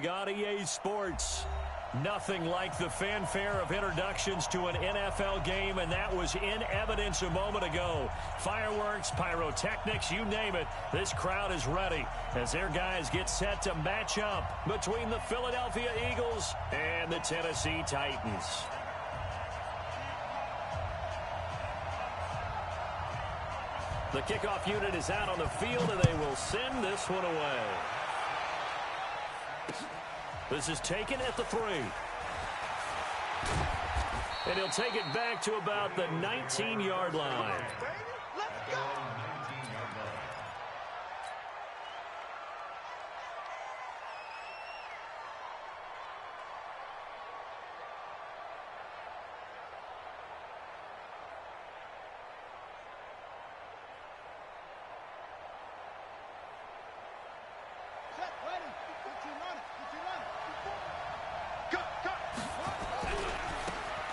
League on EA Sports. Nothing like the fanfare of introductions to an NFL game, and that was in evidence a moment ago. Fireworks, pyrotechnics, you name it. This crowd is ready as their guys get set to match up between the Philadelphia Eagles and the Tennessee Titans. The kickoff unit is out on the field, and they will send this one away. This is taken at the 3. And he'll take it back to about the 19-yard line. Let's go.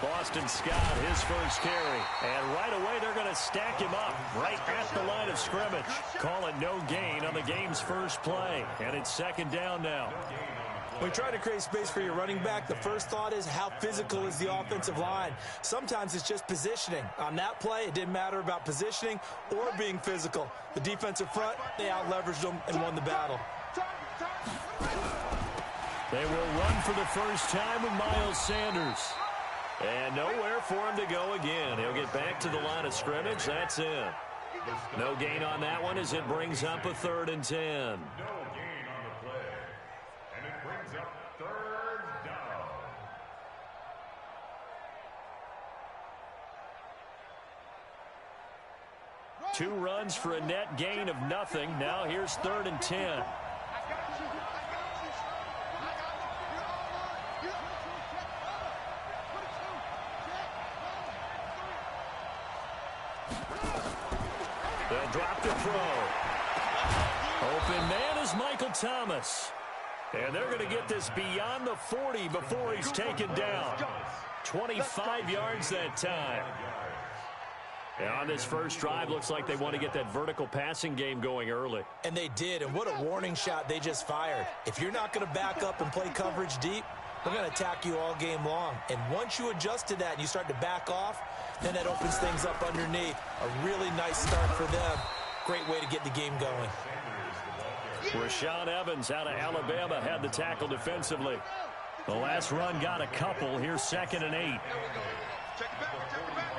Boston Scott, his first carry. And right away, they're going to stack him up right at the line of scrimmage. Call it no gain on the game's first play. And it's second down now. When you try to create space for your running back, the first thought is how physical is the offensive line. Sometimes it's just positioning. On that play, it didn't matter about positioning or being physical. The defensive front, they out-leveraged them and won the battle. They will run for the first time with Miles Sanders. And nowhere for him to go again. He'll get back to the line of scrimmage. That's it. No gain on that one as it brings up a 3rd and 10. No gain on the play. And it brings up 3rd down. Two runs for a net gain of nothing. Now here's 3rd and 10. They'll drop the throw. Open man is Michael Thomas. And they're going to get this beyond the 40 before he's taken down. 25 yards that time. And on this first drive, looks like they want to get that vertical passing game going early. And they did, and what a warning shot they just fired. If you're not going to back up and play coverage deep, we're going to attack you all game long. And once you adjust to that and you start to back off, then that opens things up underneath. A really nice start for them. Great way to get the game going. Rashaan Evans out of Alabama had the tackle defensively. The last run got a couple. Here's 2nd and 8. Check it back, check it back.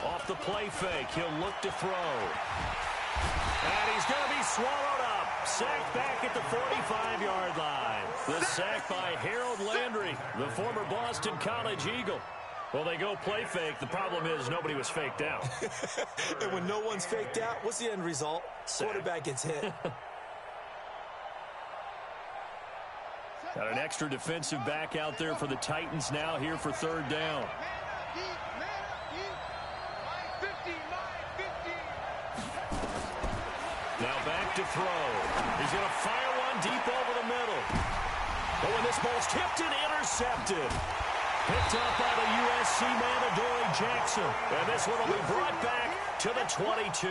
Off the play fake, he'll look to throw. And he's going to be swallowed up. Sacked back at the 45-yard line. The sack by Harold Landry, the former Boston College Eagle. Well, they go play fake. The problem is nobody was faked out. And when no one's faked out, what's the end result? Quarterback gets hit. Got an extra defensive back out there for the Titans now here for 3rd down. Now back to throw. He's going to fire one deep over the middle. Oh, and this ball's tipped and intercepted. Picked up by the USC man, Adoree Jackson. And this one will be brought back to the 22.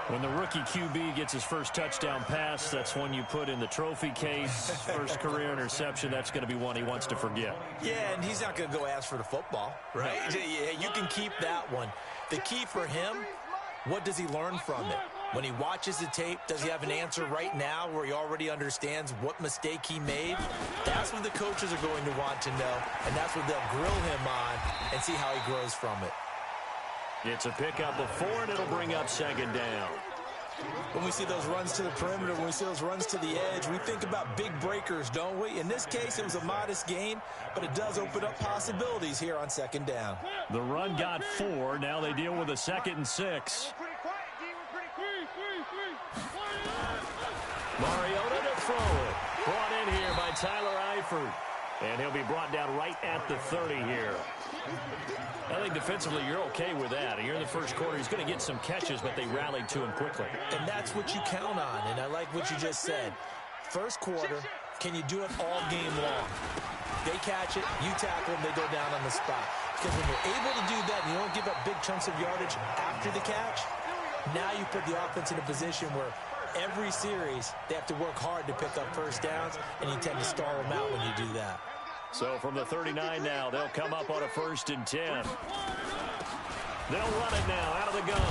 When the rookie QB gets his first touchdown pass, that's one you put in the trophy case. First career interception, that's going to be one he wants to forget. Yeah, and he's not going to go ask for the football, right? Yeah, you can keep that one. The key for him, what does he learn from it? When he watches the tape, does he have an answer right now where he already understands what mistake he made? That's what the coaches are going to want to know, and that's what they'll grill him on and see how he grows from it. It's a pickup of 4, and it'll bring up 2nd down. When we see those runs to the perimeter, when we see those runs to the edge, we think about big breakers, don't we? In this case, it was a modest gain, but it does open up possibilities here on 2nd down. The run got 4. Now they deal with a 2nd and 6. Mariota to throw it. Brought in here by Tyler Eifert. And he'll be brought down right at the 30 here. I think defensively you're okay with that. Here in the first quarter, he's going to get some catches, but they rallied to him quickly. And that's what you count on, and I like what you just said. First quarter, can you do it all game long? They catch it, you tackle them, they go down on the spot. Because when you're able to do that and you don't give up big chunks of yardage after the catch, now you put the offense in a position where every series they have to work hard to pick up first downs, and you tend to stall them out when you do that. So from the 39 now, they'll come up on a 1st and 10. They'll run it now out of the gun.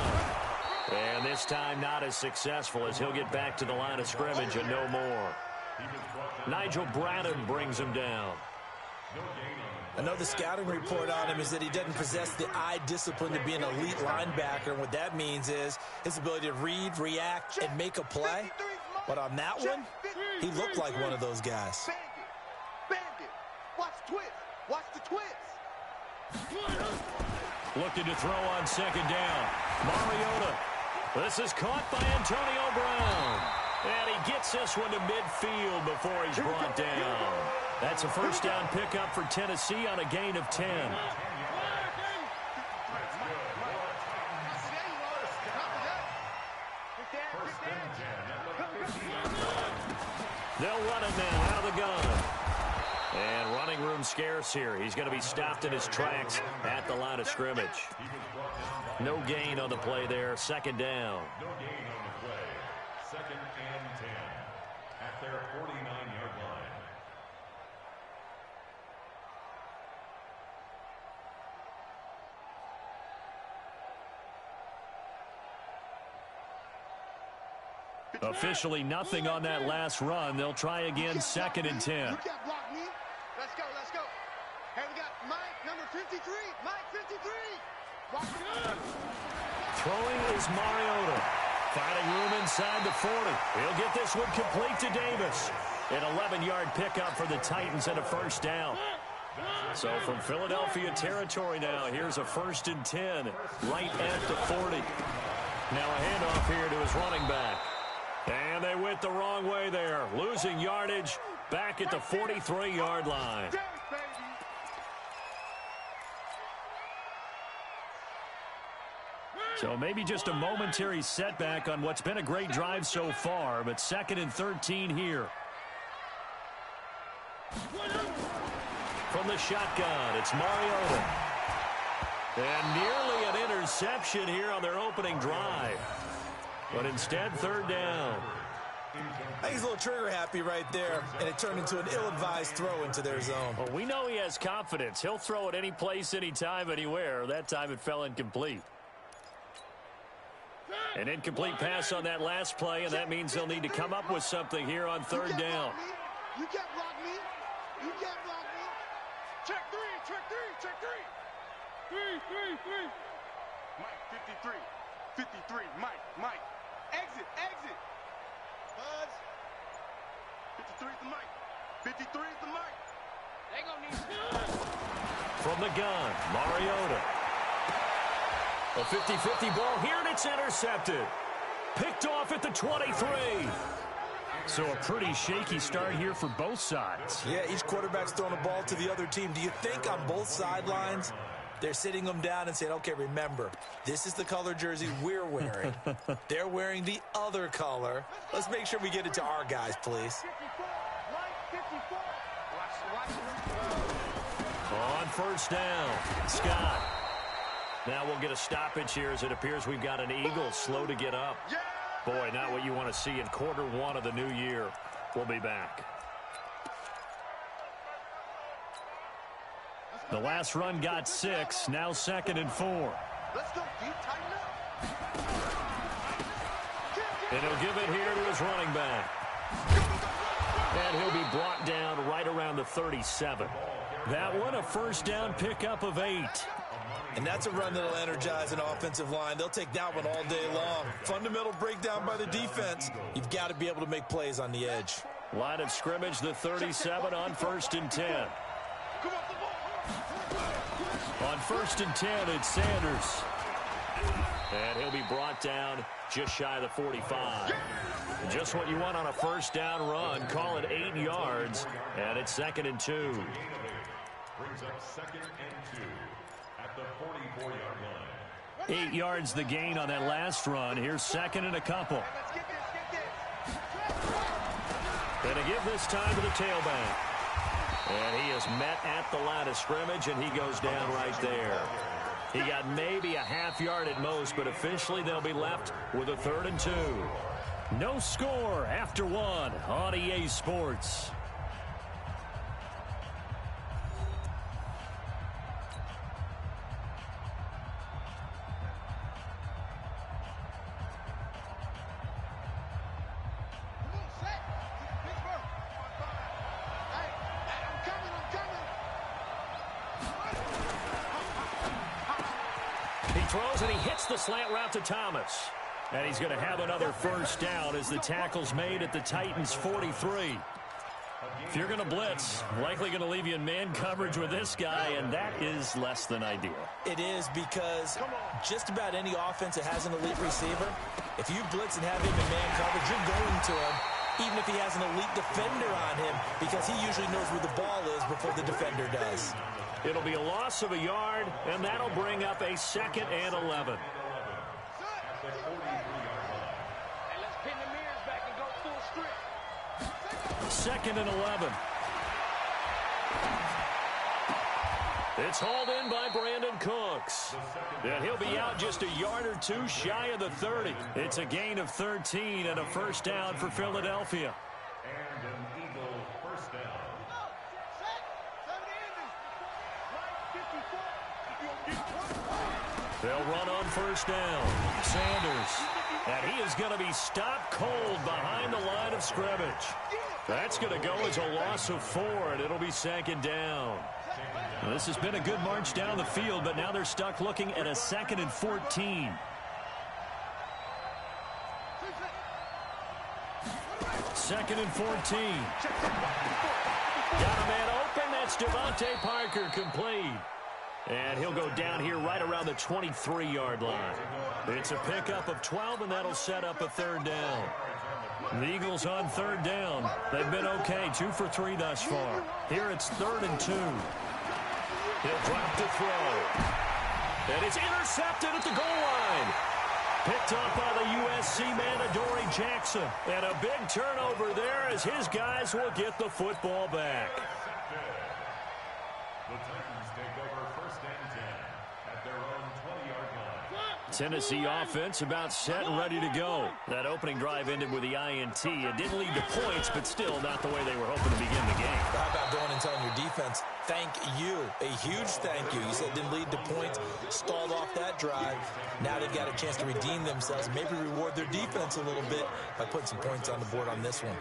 And this time not as successful as he'll get back to the line of scrimmage and no more. Nigel Bradham brings him down. Another scouting report on him is that he doesn't possess the eye discipline to be an elite linebacker. And what that means is his ability to read, react, and make a play. But on that one, he looked like one of those guys. Bandit. Watch twist. Watch the twist. Looking to throw on 2nd down. Mariota. This is caught by Antonio Brown. And he gets this one to midfield before he's brought down. That's a 1st down pickup for Tennessee on a gain of 10. They'll run it now out of the gun. And running room scarce here. He's going to be stopped in his tracks at the line of scrimmage. No gain on the play there. 2nd down. No gain on the play. 2nd and 10 at their 49-yard line. Officially nothing on that last run. They'll try again 2nd and 10. You can't block me. Let's go, let's go. Here we got Mike, number 53. Mike, 53. Block me. Throwing is Mariota. Finding room inside the 40. He'll get this one complete to Davis. An 11-yard pickup for the Titans and a 1st down. So from Philadelphia territory now, here's a 1st and 10 right at the 40. Now a handoff here to his running back. And they went the wrong way there. Losing yardage back at the 43-yard line. So maybe just a momentary setback on what's been a great drive so far, but 2nd and 13 here. From the shotgun, it's Mariota. And nearly an interception here on their opening drive. But instead, 3rd down. I think he's a little trigger happy right there, and it turned into an ill-advised throw into their zone. Well, we know he has confidence. He'll throw it any place, anytime, anywhere. That time it fell incomplete. An incomplete pass on that last play, and that means they'll need to come up with something here on 3rd down. You can't block me. You can't block me. Check 3, check 3, check 3. 3. Mike, 53. 53, Mike. Exit. Buzz. 53 is the mic. 53 is the mic. They gonna need From the gun, Mariota. A 50-50 ball here, and it's intercepted. Picked off at the 23. So a pretty shaky start here for both sides. Yeah, each quarterback's throwing a ball to the other team. Do you think on both sidelines they're sitting them down and saying, okay, remember, this is the color jersey we're wearing. They're wearing the other color. Let's make sure we get it to our guys, please. On 1st down, Scott. Now we'll get a stoppage here as it appears we've got an Eagle slow to get up. Boy, not what you want to see in Q1 of the new year. We'll be back. The last run got 6, now 2nd and 4. Let's go deep, tighten up. And he'll give it here to his running back. And he'll be brought down right around the 37. That one, a 1st down pickup of 8. And that's a run that'll energize an offensive line. They'll take that one all day long. Fundamental breakdown by the defense. You've got to be able to make plays on the edge. Line of scrimmage, the 37 on 1st and 10. On 1st and 10, it's Sanders. And he'll be brought down just shy of the 45. Just what you want on a 1st down run. Call it 8 yards. And it's 2nd and 2. Brings up 2nd and 2 at the 44-yard line. 8 yards the gain on that last run. Here's 2nd and a couple. And to give this time to the tailback. And he is met at the line of scrimmage, and he goes down right there. He got maybe a half yard at most, but officially they'll be left with a 3rd and 2. No score after 1 on EA Sports. Throws, and he hits the slant route to Thomas. And he's going to have another first down as the tackle's made at the Titans' 43. If you're going to blitz, likely going to leave you in man coverage with this guy, and that is less than ideal. It is, because just about any offense that has an elite receiver, if you blitz and have him in man coverage, you're going to him, even if he has an elite defender on him, because he usually knows where the ball is before the defender does. It'll be a loss of a yard, and that'll bring up a 2nd and 11. Let's pin the mirrors back and go full strip. 2nd and 11. It's hauled in by Brandon Cooks. And he'll be out just a yard or two shy of the 30. It's a gain of 13 and a first down for Philadelphia. And an Eagle first down. They'll run on first down. Sanders. And he is going to be stopped cold behind the line of scrimmage. That's going to go as a loss of 4, and it'll be 2nd down. Well, this has been a good march down the field, but now they're stuck looking at a 2nd and 14. Second and 14. Got a man open. That's Devontae Parker, complete. And he'll go down here right around the 23-yard line. It's a pickup of 12, and that'll set up a 3rd down. The Eagles on 3rd down. They've been okay, 2 for 3 thus far. Here it's 3rd and 2. He'll drop to throw. And it's intercepted at the goal line. Picked up by the USC man, Adoree Jackson. And a big turnover there as his guys will get the football back. The Titans take over 1st and 10 at their own 20-yard line. Tennessee offense about set and ready to go. That opening drive ended with the INT. It didn't lead to points, but still not the way they were hoping to begin the game. How about going and telling your defense, thank you, a huge thank you. You said it didn't lead to points, stalled off that drive. Now they've got a chance to redeem themselves, maybe reward their defense a little bit by putting some points on the board on this one.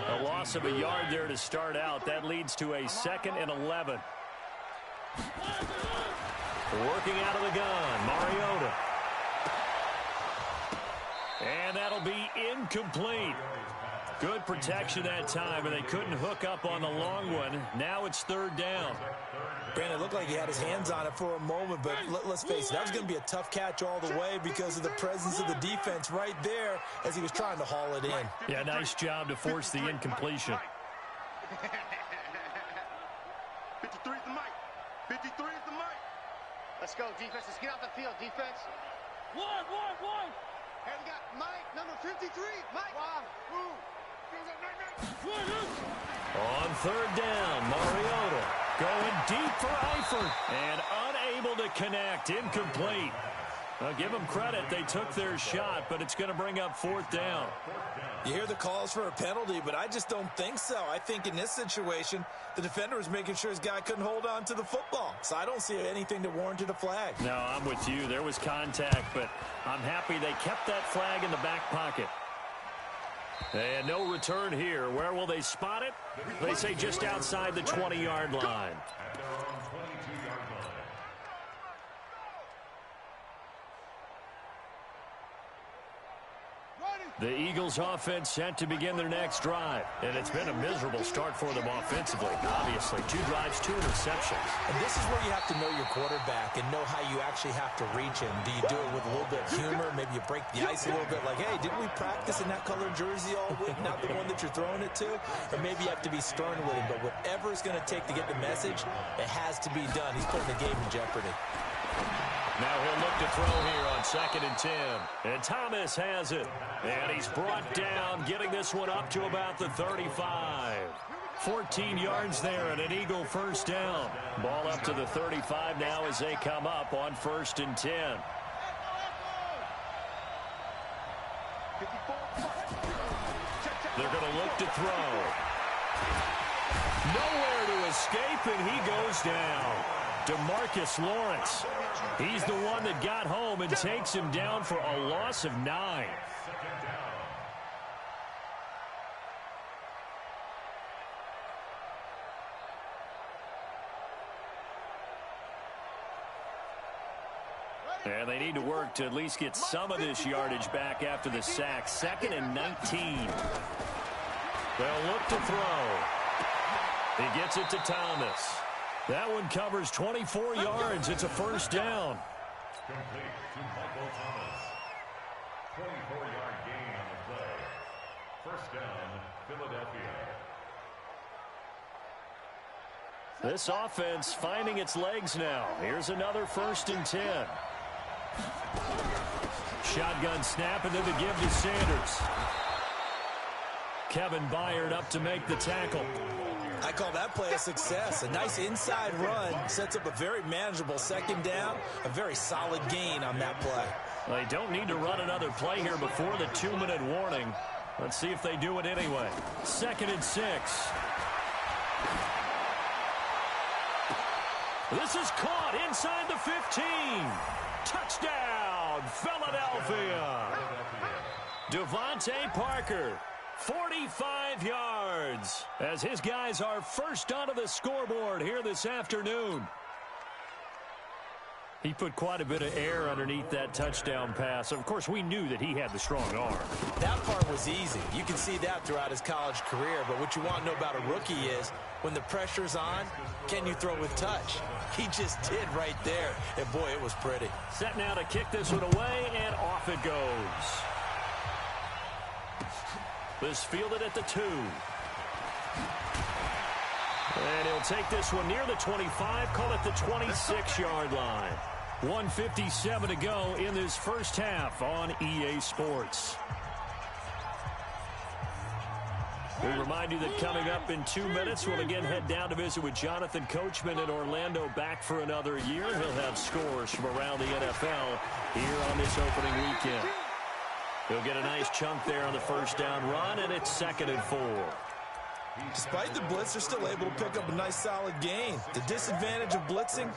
A loss of a yard there to start out. That leads to a 2nd and 11. Working out of the gun, Mariota. And that'll be incomplete. Good protection that time, and they couldn't hook up on the long one. Now it's 3rd down. Brandon, it looked like he had his hands on it for a moment, but let's face it, that was going to be a tough catch all the way because of the presence of the defense right there as he was trying to haul it in. Yeah, nice job to force the incompletion. 53 is the mic. 53 is the mic. Let's go, defense. Let's get off the field, defense. One. Hey, we got Mike, number 53. Mike. One. On 3rd down, Mariota going deep for Eifert and unable to connect. Incomplete. Now, give them credit. They took their shot, but it's going to bring up 4th down. You hear the calls for a penalty, but I just don't think so. I think in this situation, the defender was making sure his guy couldn't hold on to the football. So I don't see anything that warranted a flag. No, I'm with you. There was contact, but I'm happy they kept that flag in the back pocket. And no return here. Where will they spot it? They say just outside the 20-yard line. At their own 22-yard line. The Eagles offense set to begin their next drive. And it's been a miserable start for them offensively. Obviously, 2 drives, 2 interceptions. And this is where you have to know your quarterback and know how you actually have to reach him. Do you do it with a little bit of humor? Maybe you break the ice a little bit like, hey, didn't we practice in that colored jersey all week, not the one that you're throwing it to? Or maybe you have to be stern with him. But whatever it's going to take to get the message, it has to be done. He's putting the game in jeopardy. Now he'll look to throw here on 2nd and 10. And Thomas has it. And he's brought down, getting this one up to about the 35. 14 yards there and an Eagle first down. Ball up to the 35 now as they come up on 1st and 10. They're going to look to throw. Nowhere to escape, and he goes down. DeMarcus Lawrence. He's the one that got home and takes him down for a loss of 9. And they need to work to at least get some of this yardage back after the sack. 2nd and 19. They'll look to throw. He gets it to Thomas. That one covers 24 yards. It's a first down. Complete to Michael Thomas. 24-yard gain on the play. First down, Philadelphia. This offense finding its legs now. Here's another 1st and 10. Shotgun snap and then the give to Sanders. Kevin Byard up to make the tackle. I call that play a success. A nice inside run sets up a very manageable 2nd down. A very solid gain on that play. They don't need to run another play here before the 2-minute warning. Let's see if they do it anyway. 2nd and 6. This is caught inside the 15. Touchdown, Philadelphia. Devontae Parker, 45 yards, as his guys are first onto the scoreboard here this afternoon. He put quite a bit of air underneath that touchdown pass. Of course, we knew that he had the strong arm. That part was easy. You can see that throughout his college career. But what you want to know about a rookie is when the pressure's on, can you throw with touch? He just did right there. And, boy, it was pretty. Set now to kick this one away, and off it goes. This fielded at the 2. And he'll take this one near the 25, call it the 26-yard line. 1:57 to go in this first half on EA Sports. We remind you that coming up in 2 minutes, we'll again head down to visit with Jonathan Coachman in Orlando, back for another year. He'll have scores from around the NFL here on this opening weekend. He'll get a nice chunk there on the first down run, and it's 2nd and 4. Despite the blitz, they're still able to pick up a nice solid gain. The disadvantage of blitzing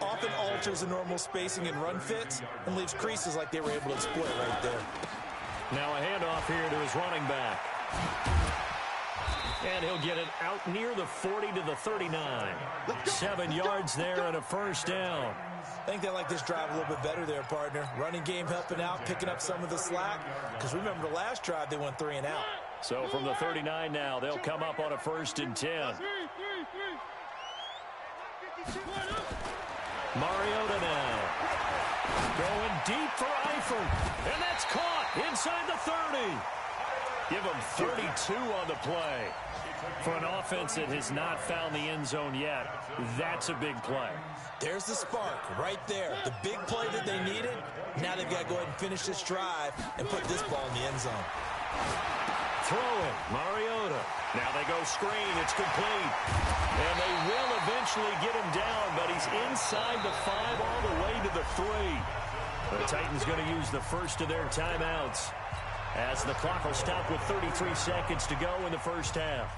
often alters the normal spacing and run fits and leaves creases like they were able to exploit right there. Now a handoff here to his running back. And he'll get it out near the 40 to the 39. 7 yards there and a first down. I think they like this drive a little bit better there, partner. Running game helping out, picking up some of the slack. Because remember the last drive, they went 3 and out. So from the 39 now, they'll come up on a 1st and 10. Mariota now. Going deep for Eifert. And that's caught inside the 30. Give him 32 on the play. For an offense that has not found the end zone yet, that's a big play. There's the spark right there. The big play that they needed. Now they've got to go ahead and finish this drive and put this ball in the end zone. Throw it, Mariota. Now they go screen. It's complete. And they will eventually get him down, but he's inside the 5 all the way to the 3. The Titans going to use the first of their timeouts, as the clock will stop with 33 seconds to go in the first half.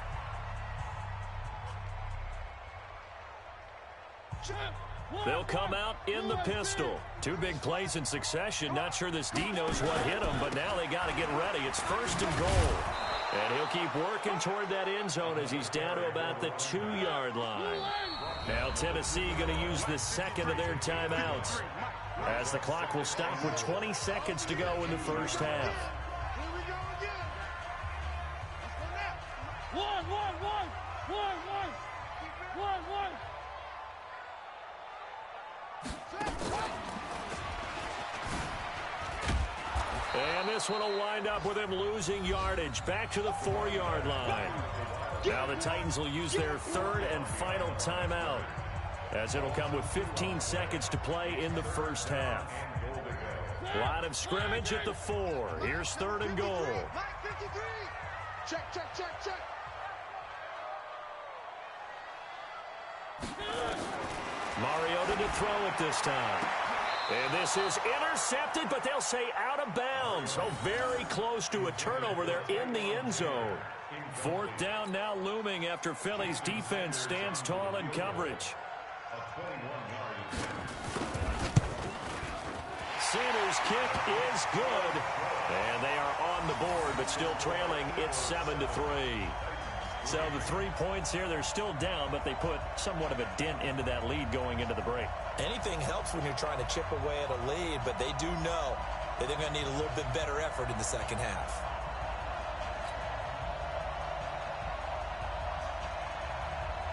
They'll come out in the pistol. 2 big plays in succession. Not sure this D knows what hit him, but now they got to get ready. It's 1st and goal. And he'll keep working toward that end zone as he's down to about the 2-yard line. Now Tennessee going to use the second of their timeouts, as the clock will stop with 20 seconds to go in the first half. And this one will wind up with him losing yardage back to the 4-yard line. Now the Titans will use their 3rd and final timeout. as it'll come with 15 seconds to play in the first half. Line of scrimmage at the 4. Here's 3rd and goal. Check, check, check, check. Mariota to throw it this time. And this is intercepted, but they'll say out of bounds. So very close to a turnover there in the end zone. 4th down now looming after Philly's defense stands tall in coverage. Sanders' kick is good. And they are on the board, but still trailing. It's 7-3. So the 3 points here, they're still down, but they put somewhat of a dent into that lead going into the break. Anything helps when you're trying to chip away at a lead, but they do know that they're going to need a little bit better effort in the second half.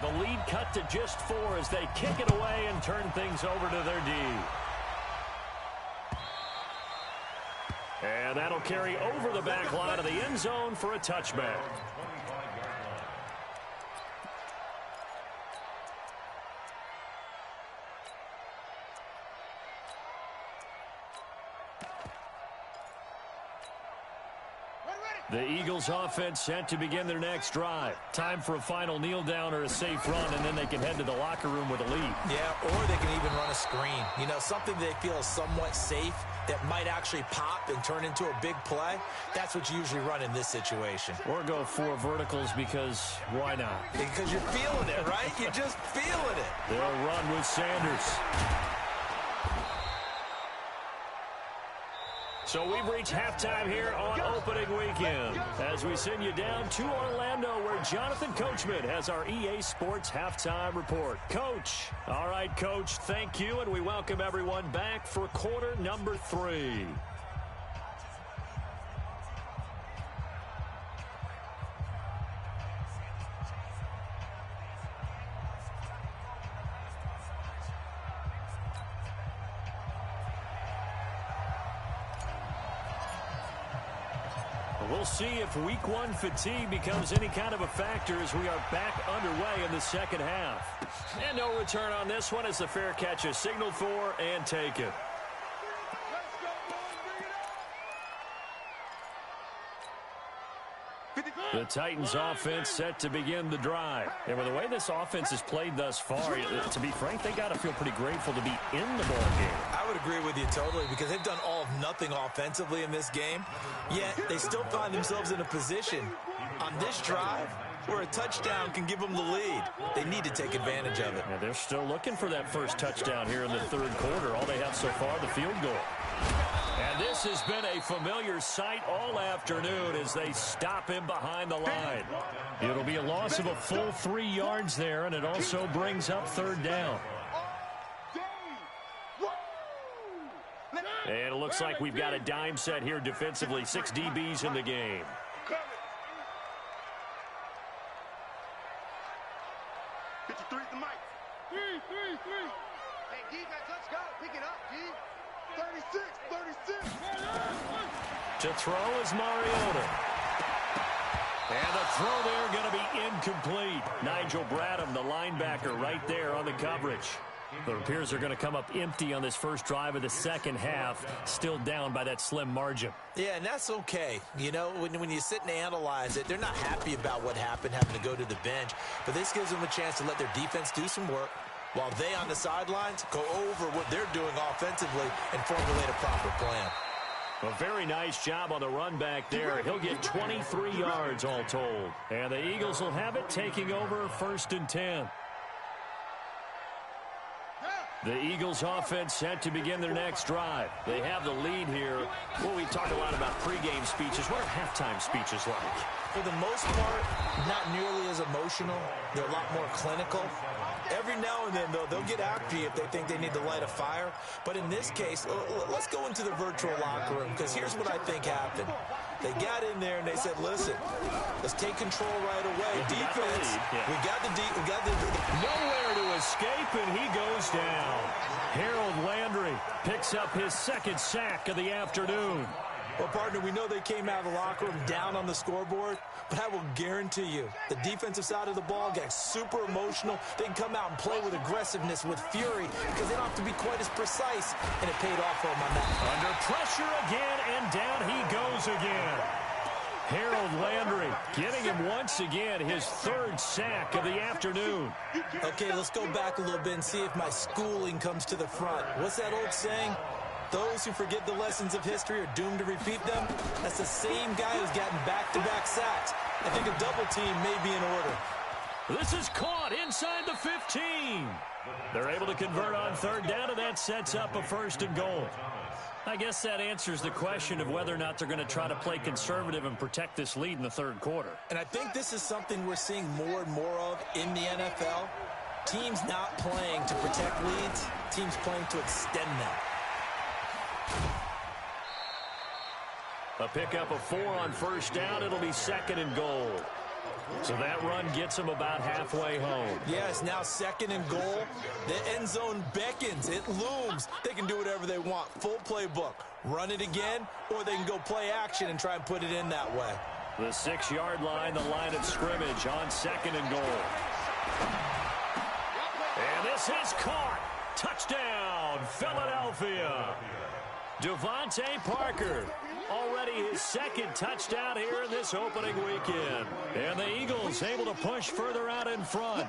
The lead cut to just 4 as they kick it away and turn things over to their D. And that'll carry over the back line of the end zone for a touchback. The Eagles offense set to begin their next drive. Time for a final kneel down or a safe run, and then they can head to the locker room with a lead. Yeah, or they can even run a screen. You know, something they feel is somewhat safe that might actually pop and turn into a big play. That's what you usually run in this situation. Or go 4 verticals because why not? Because you're feeling it, right? You're just feeling it. They'll run with Sanders. So we've reached halftime here on opening weekend as we send you down to Orlando where Jonathan Coachman has our EA Sports halftime report. Coach. All right, Coach, thank you, and we welcome everyone back for quarter number 3. We'll see if week 1 fatigue becomes any kind of a factor as we are back underway in the second half. And no return on this one as the fair catch is signaled for and taken. The Titans offense set to begin the drive. And with the way this offense has played thus far, to be frank, they got to feel pretty grateful to be in the ball game. I would agree with you totally because they've done all of nothing offensively in this game, yet they still find themselves in a position on this drive where a touchdown can give them the lead. They need to take advantage of it. Yeah, they're still looking for that first touchdown here in the 3rd quarter. All they have so far, the field goal. And this has been a familiar sight all afternoon as they stop him behind the line. It'll be a loss of a full 3 yards there, and it also brings up 3rd down. And it looks like we've got a dime set here defensively. 6 DBs in the game. 53 the mic. 3. Hey, defense, let's go. Pick it up, D. 36. To throw is Mariota. And the throw there going to be incomplete. Nigel Bradham, the linebacker, right there on the coverage. It appears they're going to come up empty on this first drive of the second half, still down by that slim margin. Yeah, and that's okay. You know, when you sit and analyze it, they're not happy about what happened, having to go to the bench. But this gives them a chance to let their defense do some work while they on the sidelines go over what they're doing offensively and formulate a proper plan. A very nice job on the run back there. He'll get 23 yards all told. And the Eagles will have it taking over 1st and 10. The Eagles offense set to begin their next drive. They have the lead here. Well, we talk a lot about pregame speeches. What are halftime speeches like? For the most part, not nearly as emotional. They're a lot more clinical. Every now and then, though, they'll get after you if they think they need to light a fire. But in this case, let's go into the virtual locker room, because here's what I think happened. They got in there and they said, listen, let's take control right away. Defense, we got the nowhere to escape, and he goes down. Harold Landry picks up his 2nd sack of the afternoon. Well, partner, we know they came out of the locker room down on the scoreboard, but I will guarantee you the defensive side of the ball gets super emotional. They can come out and play with aggressiveness, with fury, because they don't have to be quite as precise, and it paid off for them on that. Under pressure again, and down he goes again. Harold Landry getting him once again his third sack of the afternoon. Okay, let's go back a little bit and see if my schooling comes to the front. What's that old saying? Those who forget the lessons of history are doomed to repeat them. That's the same guy who's gotten back-to-back sacks. I think a double team may be in order. This is caught inside the 15. They're able to convert on third down, and that sets up a 1st and goal. I guess that answers the question of whether or not they're going to try to play conservative and protect this lead in the third quarter. And I think this is something we're seeing more and more of in the NFL. Teams not playing to protect leads, teams playing to extend them. A pickup of 4 on 1st down. It'll be 2nd and goal. So that run gets them about halfway home. Yeah, it's now 2nd and goal. The end zone beckons. It looms. They can do whatever they want. Full playbook. Run it again, or they can go play action and try and put it in that way. The 6-yard line, the line of scrimmage on 2nd and goal. And this is caught. Touchdown, Philadelphia. Devontae Parker, already his 2nd touchdown here in this opening weekend. And the Eagles able to push further out in front.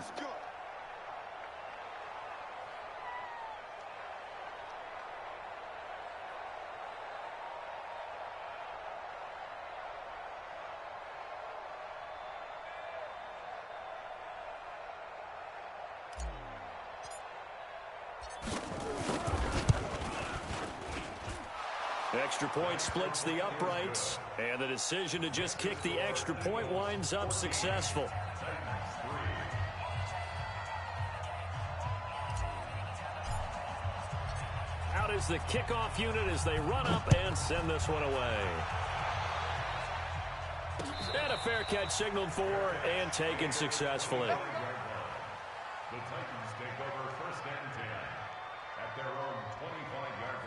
Extra point splits the uprights, and the decision to just kick the extra point winds up successful. Out is the kickoff unit as they run up and send this one away. And a fair catch signaled for and taken successfully. The Titans take over 1st and 10 at their own 25-yard line.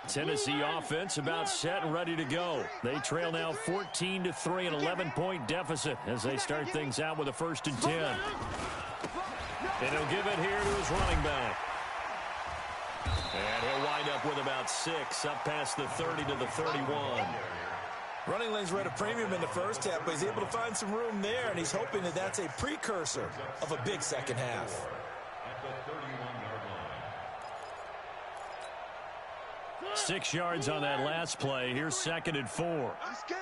Tennessee offense about set and ready to go. They trail now 14-3, an 11-point deficit as they start things out with a 1st and 10. And he'll give it here to his running back. And he'll wind up with about 6, up past the 30 to the 31. Running lanes were at a premium in the first half, but he's able to find some room there, and he's hoping that that's a precursor of a big second half. At the 31-yard line. 6 yards on that last play. Here's 2nd and 4. I'm scared.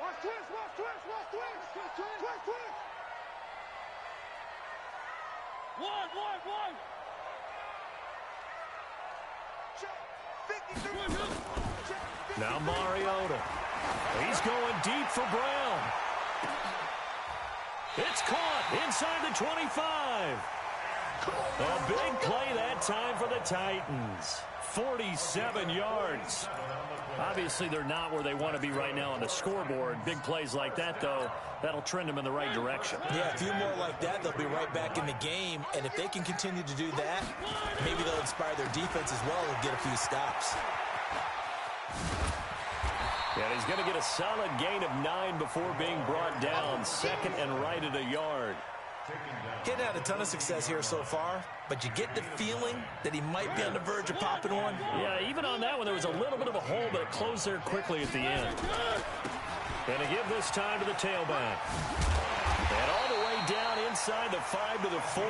Watch twist, watch twist, watch twist. Twist, twist, twist, twist. One. Check. 53. Check. Now Mariota. He's going deep for Brown. It's caught inside the 25. A big play that time for the Titans. 47 yards. Obviously, they're not where they want to be right now on the scoreboard. Big plays like that, though, that'll trend them in the right direction. Yeah, a few more like that, they'll be right back in the game. And if they can continue to do that, maybe they'll inspire their defense as well and get a few stops. And he's going to get a solid gain of 9 before being brought down. 2nd and right at a yard. Getting had a ton of success here so far, but you get the feeling that he might be on the verge of popping one. Yeah, even on that one, there was a little bit of a hole, but it closed there quickly at the end. And to give this time to the tailback. And all the way down inside the 5 to the 4.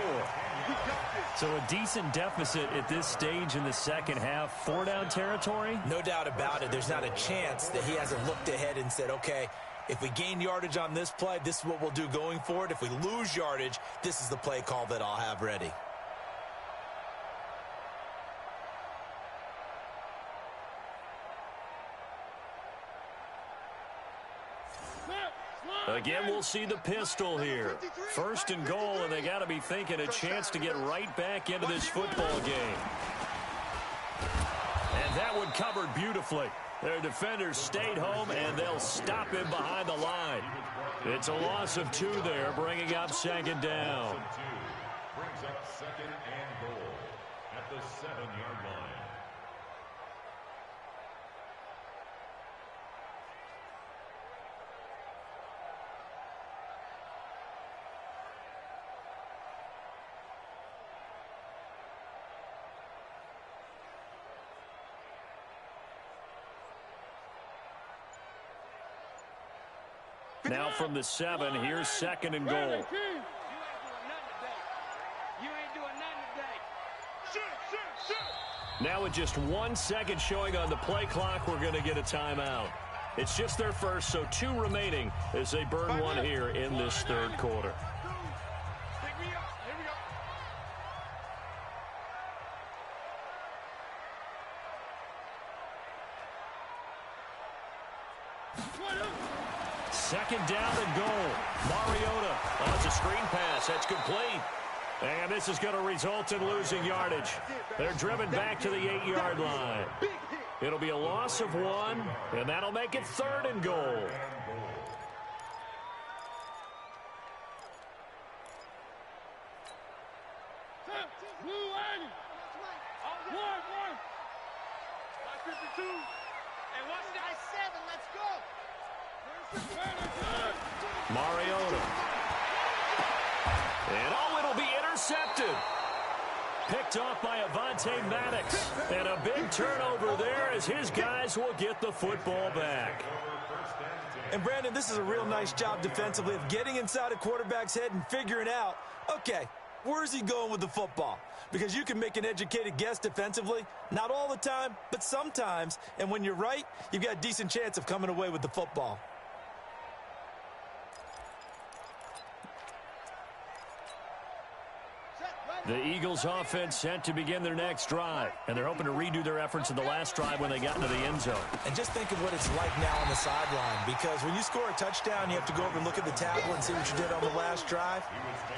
So a decent deficit at this stage in the second half. 4-down territory? No doubt about it. There's not a chance that he hasn't looked ahead and said, okay, if we gain yardage on this play, this is what we'll do going forward. If we lose yardage, this is the play call that I'll have ready. Again, we'll see the pistol here. 1st and goal, and they got to be thinking a chance to get right back into this football game. And that one covered beautifully. Their defenders stayed home, and they'll stop him behind the line. It's a loss of 2 there, bringing up second down. Brings up second and goal at the 7-yard line. Now from the 7, here's second and goal. You ain't doing nothing today. You ain't doing nothing today. Shoot. Now with just 1 second showing on the play clock, we're going to get a timeout. It's just their first, so 2 remaining as they burn 1 here in this third quarter. Pick me up. Here we go. Second down and goal. Mariota. Oh, it's a screen pass. That's complete. And this is going to result in losing yardage. They're driven back to the 8-yard line. It'll be a loss of 1, and that'll make it third and goal. Mariota. And oh, it'll be intercepted. Picked off by Avonte Maddox. And a big turnover there as his guys will get the football back. And Brandon, this is a real nice job defensively of getting inside a quarterback's head and figuring out, okay, where's he going with the football? Because you can make an educated guess defensively. Not all the time, but sometimes. And when you're right, you've got a decent chance of coming away with the football. The Eagles offense set to begin their next drive. And they're hoping to redo their efforts in the last drive when they got into the end zone. And just think of what it's like now on the sideline. Because when you score a touchdown, you have to go over and look at the tablet and see what you did on the last drive.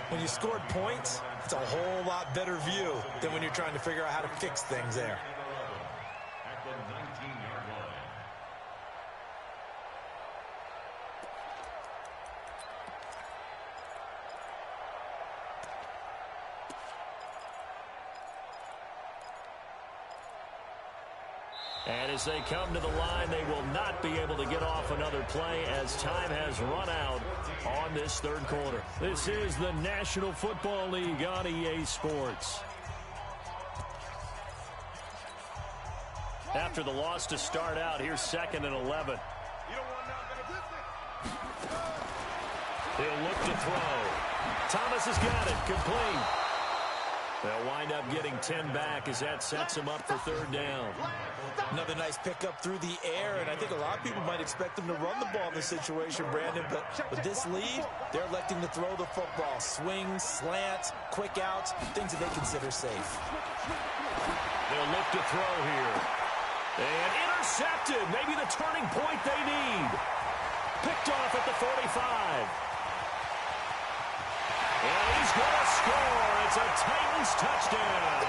When you scored points, it's a whole lot better view than when you're trying to figure out how to fix things there. At the 19-yard line. And as they come to the line, they will not be able to get off another play as time has run out on this third quarter. This is the National Football League on EA Sports. After the loss to start out, here's second and 11. He'll look to throw. Thomas has got it. Complete. They'll wind up getting 10 back as that sets him up for third down. Another nice pickup through the air, and I think a lot of people might expect them to run the ball in this situation, Brandon, but with this lead, they're electing to throw the football. Swings, slants, quick outs, things that they consider safe. They'll look to throw here. And intercepted. Maybe the turning point they need. Picked off at the 45. And he's going to score. It's a Titans touchdown.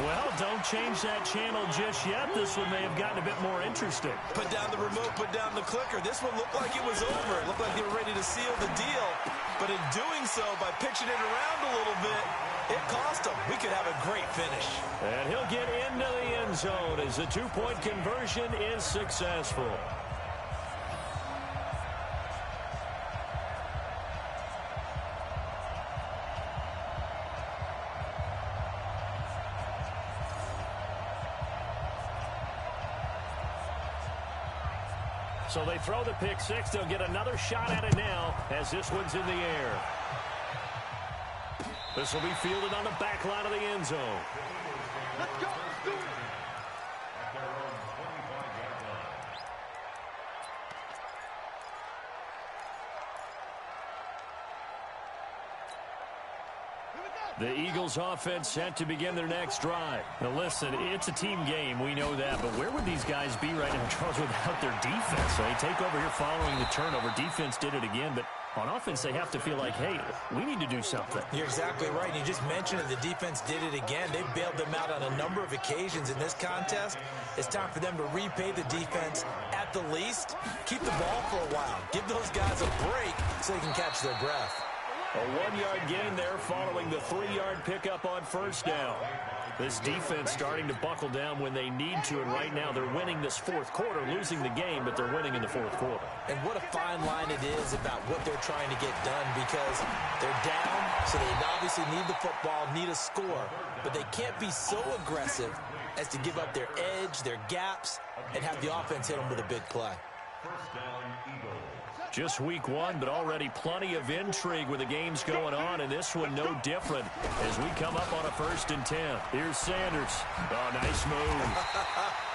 Well, don't change that channel just yet. This one may have gotten a bit more interesting. Put down the remote, put down the clicker. This one looked like it was over. It looked like they were ready to seal the deal. But in doing so, by pitching it around a little bit, it cost them. We could have a great finish. And he'll get into the end zone as the two-point conversion is successful. So they throw the pick six. They'll get another shot at it now as this one's in the air. This will be fielded on the back line of the end zone. Let's go. Let's do it. At their own 25-yard line. The Eagles offense set to begin their next drive. Now listen, it's a team game, we know that, but where would these guys be right now, Charles, without their defense? So they take over here following the turnover. Defense did it again, but On offense, they have to feel like, hey, we need to do something. You're exactly right. You just mentioned it. The defense did it again. They've bailed them out on a number of occasions in this contest. It's time for them to repay the defense at the least. Keep the ball for a while. Give those guys a break so they can catch their breath. A 1-yard gain there following the 3-yard pickup on first down. This defense starting to buckle down when they need to, and right now they're winning this fourth quarter, losing the game, but they're winning in the fourth quarter. And what a fine line it is about what they're trying to get done, because they're down, so they obviously need the football, need a score, but they can't be so aggressive as to give up their edge, their gaps, and have the offense hit them with a big play. First down, Eagles. Just week 1, but already plenty of intrigue with the games going on, and this one no different as we come up on a 1st and 10. Here's Sanders. Oh, nice move.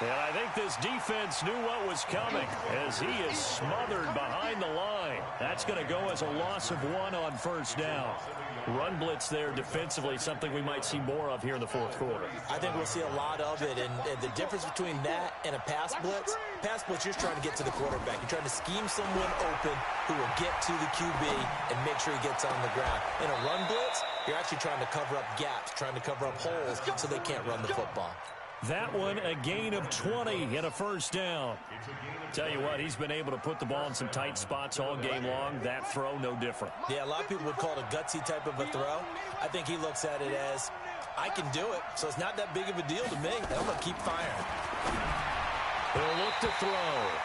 And I think this defense knew what was coming as he is smothered behind the line. That's going to go as a loss of 1 on first down. Run blitz there defensively, something we might see more of here in the fourth quarter. I think we'll see a lot of it, and the difference between that and a pass blitz, you're just trying to get to the quarterback. You're trying to scheme someone open who will get to the QB and make sure he gets on the ground. In a run blitz, you're actually trying to cover up gaps, trying to cover up holes so they can't run the football. That one, a gain of 20 and a first down. Tell you what, he's been able to put the ball in some tight spots all game long. That throw, no different. Yeah, a lot of people would call it a gutsy type of a throw. I think he looks at it as, I can do it, so it's not that big of a deal to me. I'm going to keep firing. He'll look to throw.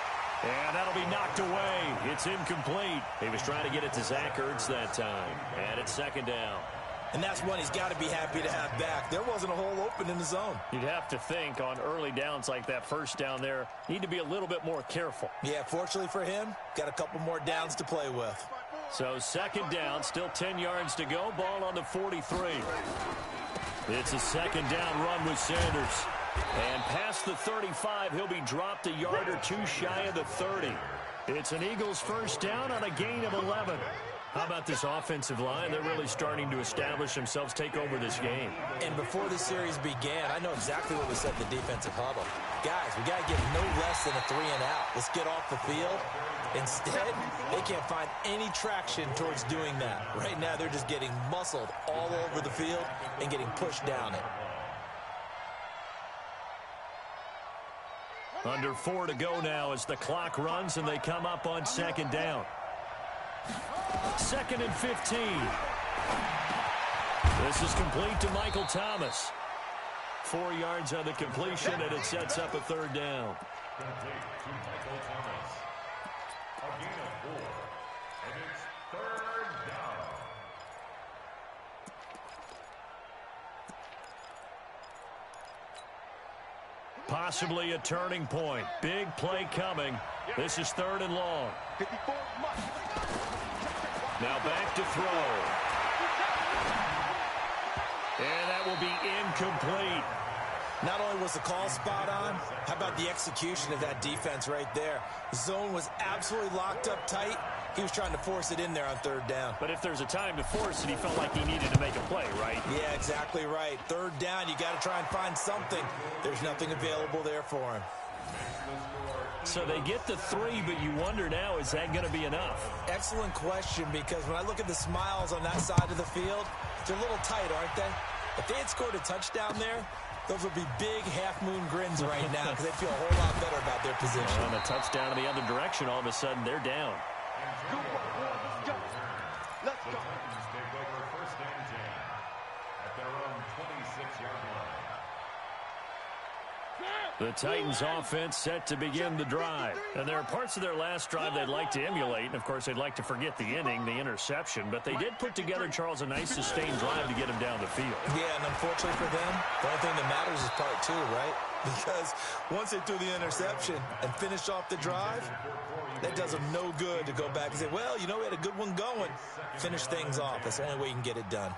And that'll be knocked away. It's incomplete. He was trying to get it to Zach Ertz that time. And it's 2nd down. And that's one he's got to be happy to have back. There wasn't a hole open in the zone. You'd have to think on early downs like that first down there, need to be a little bit more careful. Yeah, fortunately for him, got a couple more downs to play with. So 2nd down, still 10 yards to go. Ball on the 43. It's a 2nd down run with Sanders. And past the 35, he'll be dropped a yard or 2 shy of the 30. It's an Eagles first down on a gain of 11. How about this offensive line? They're really starting to establish themselves, take over this game. And before the series began, I know exactly what was said in the defensive huddle. Guys, we got to get no less than a 3-and-out. Let's get off the field. Instead, they can't find any traction towards doing that. Right now, they're just getting muscled all over the field and getting pushed down it. Under 4 to go now as the clock runs and they come up on 2nd down. 2nd and 15. This is complete to Michael Thomas. 4 yards on the completion, and it sets up a 3rd down. Complete to Michael Thomas. A gain of 4. And it's 3rd down. Possibly a turning point. Big play coming. This is 3rd and long. Now back to throw. And that will be incomplete. Not only was the call spot on, how about the execution of that defense right there? The zone was absolutely locked up tight. He was trying to force it in there on 3rd down. But if there's a time to force it, he felt like he needed to make a play, right? Yeah, exactly right. 3rd down, you got to try and find something. There's nothing available there for him. So they get the 3, but you wonder now, is that going to be enough? Excellent question, because when I look at the smiles on that side of the field, they're a little tight, aren't they? If they had scored a touchdown there, those would be big half-moon grins right now because they'd feel a whole lot better about their position. On a touchdown in the other direction, all of a sudden, they're down. Let's go. The Titans take over 1st and 10 at their own 26-yard line. The Titans offense set to begin the drive. And there are parts of their last drive they'd like to emulate. And, of course, they'd like to forget the inning, the interception. But they did put together, Charles, a nice sustained drive to get him down the field. Yeah, and unfortunately for them, the only thing that matters is part 2, right? Because once they threw the interception and finished off the drive, that does them no good to go back and say, well, you know, we had a good one going. Finish things off. That's the only way you can get it done.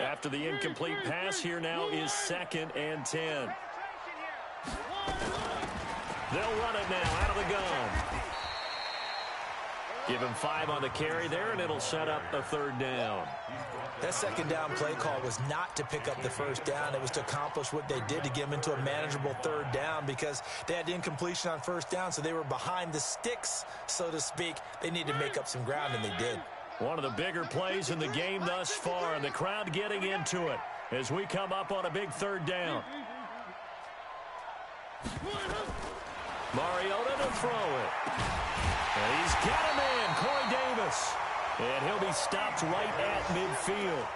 After the incomplete pass, here now is 2nd and 10. They'll run it now out of the gun. Give him 5 on the carry there, and it'll set up a 3rd down. That 2nd down play call was not to pick up the 1st down. It was to accomplish what they did to get them into a manageable 3rd down because they had incompletion on 1st down, so they were behind the sticks, so to speak. They needed to make up some ground, and they did. One of the bigger plays in the game thus far, and the crowd getting into it as we come up on a big 3rd down. Mariota to throw it. And he's got a man, Corey Davis. And he'll be stopped right at midfield.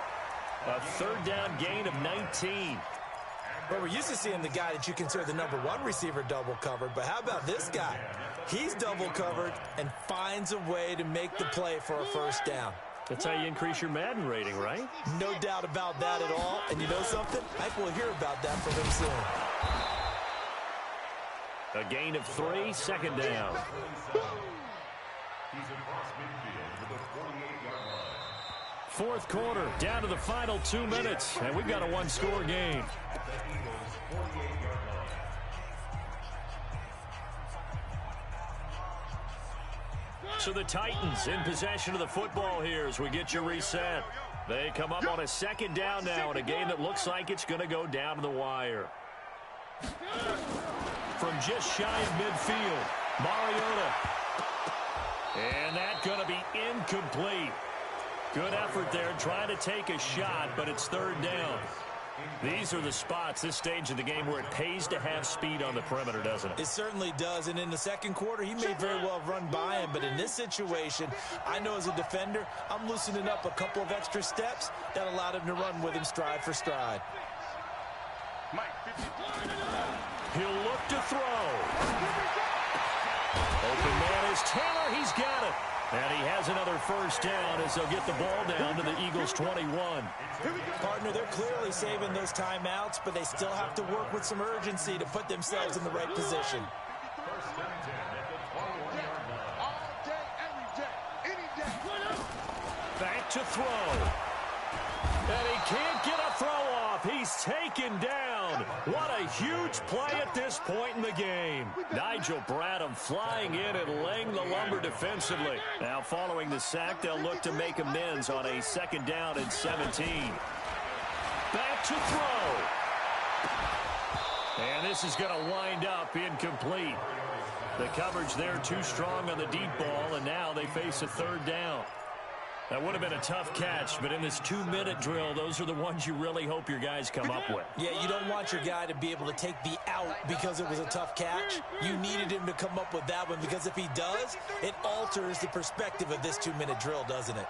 A 3rd down gain of 19. Well, we're used to seeing the guy that you consider the number 1 receiver double covered, but how about this guy? He's double covered and finds a way to make the play for a 1st down. That's how you increase your Madden rating, right? No doubt about that at all. And you know something? I think we'll hear about that from him soon. A gain of 3, 2nd down. He's across midfield to the 48-yard line. 4th quarter, down to the final 2 minutes, and we've got a 1-score game. So the Titans in possession of the football here as we get you reset. They come up on a 2nd down now in a game that looks like it's going to go down to the wire. From just shy of midfield, Mariota. And that's going to be incomplete. Good effort there trying to take a shot, but it's 3rd down. These are the spots, this stage of the game, where it pays to have speed on the perimeter, doesn't it? It certainly does, and in the 2nd quarter, he may very well have run by him, but in this situation, I know as a defender, I'm loosening up a couple of extra steps that allowed him to run with him stride for stride. He'll look to throw. Open man is Taylor. He's got it. And he has another 1st down as they'll get the ball down to the Eagles' 21. Partner, they're clearly saving those timeouts, but they still have to work with some urgency to put themselves in the right position. Back to throw. And he can't get a throw off. He's taken down. What a huge play at this point in the game. Nigel Bradham flying in and laying the lumber defensively. Now following the sack, they'll look to make amends on a 2nd down and 17. Back to throw. And this is going to wind up incomplete. The coverage there too strong on the deep ball, and now they face a 3rd down. That would have been a tough catch, but in this 2-minute drill, those are the ones you really hope your guys come up with. Yeah, you don't want your guy to be able to take the out because it was a tough catch. You needed him to come up with that one because if he does, it alters the perspective of this 2-minute drill, doesn't it?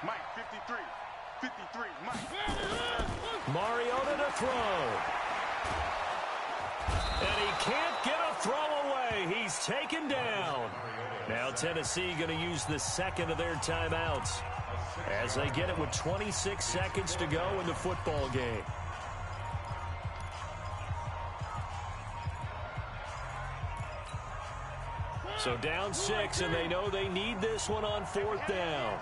Mike, 53, Mike. Mariota to throw. And he can't get a throw away. He's taken down. Now Tennessee going to use the 2nd of their timeouts as they get it with 26 seconds to go in the football game. So down 6, and they know they need this one on 4th down.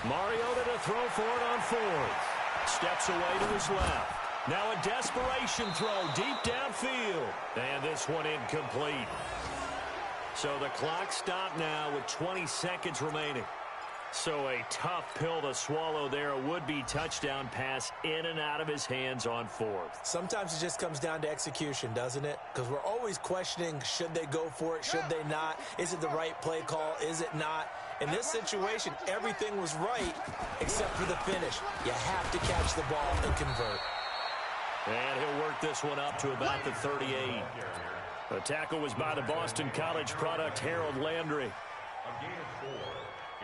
Mariota to throw for it on 4th. Steps away to his left. Now a desperation throw deep downfield. And this one incomplete. So the clock stopped now with 20 seconds remaining. So a tough pill to swallow there. A would-be touchdown pass in and out of his hands on 4th. Sometimes it just comes down to execution, doesn't it? Because we're always questioning, should they go for it, should they not? Is it the right play call, is it not? In this situation, everything was right except for the finish. You have to catch the ball and convert. And he'll work this one up to about the 38. The tackle was by the Boston College product, Harold Landry. A gain of 4.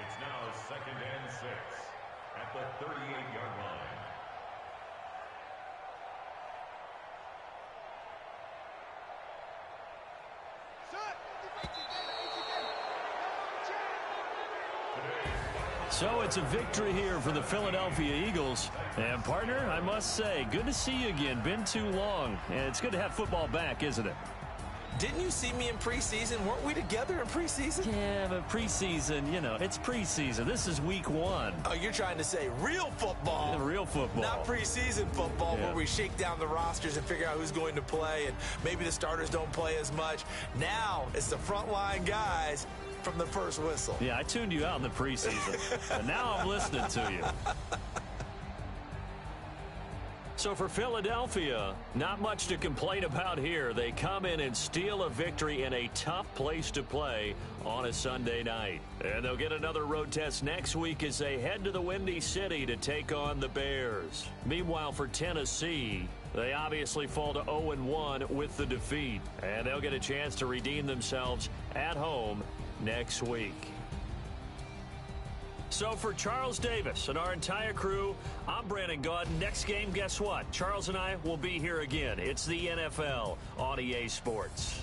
It's now 2nd and 6 at the 38-yard line. So it's a victory here for the Philadelphia Eagles. And, partner, I must say, good to see you again. Been too long. And it's good to have football back, isn't it? Didn't you see me in preseason? Weren't we together in preseason? Yeah, but preseason, you know, it's preseason. This is week 1. Oh, you're trying to say real football. Yeah, real football. Not preseason football where we shake down the rosters and figure out who's going to play, and maybe the starters don't play as much. Now it's the frontline guys from the first whistle. Yeah, I tuned you out in the preseason, and now I'm listening to you. So for Philadelphia, not much to complain about here. They come in and steal a victory in a tough place to play on a Sunday night. And they'll get another road test next week as they head to the Windy City to take on the Bears. Meanwhile, for Tennessee, they obviously fall to 0-1 with the defeat. And they'll get a chance to redeem themselves at home next week. So for Charles Davis and our entire crew, I'm Brandon Gaudin. Next game, guess what? Charles and I will be here again. It's the NFL on EA Sports.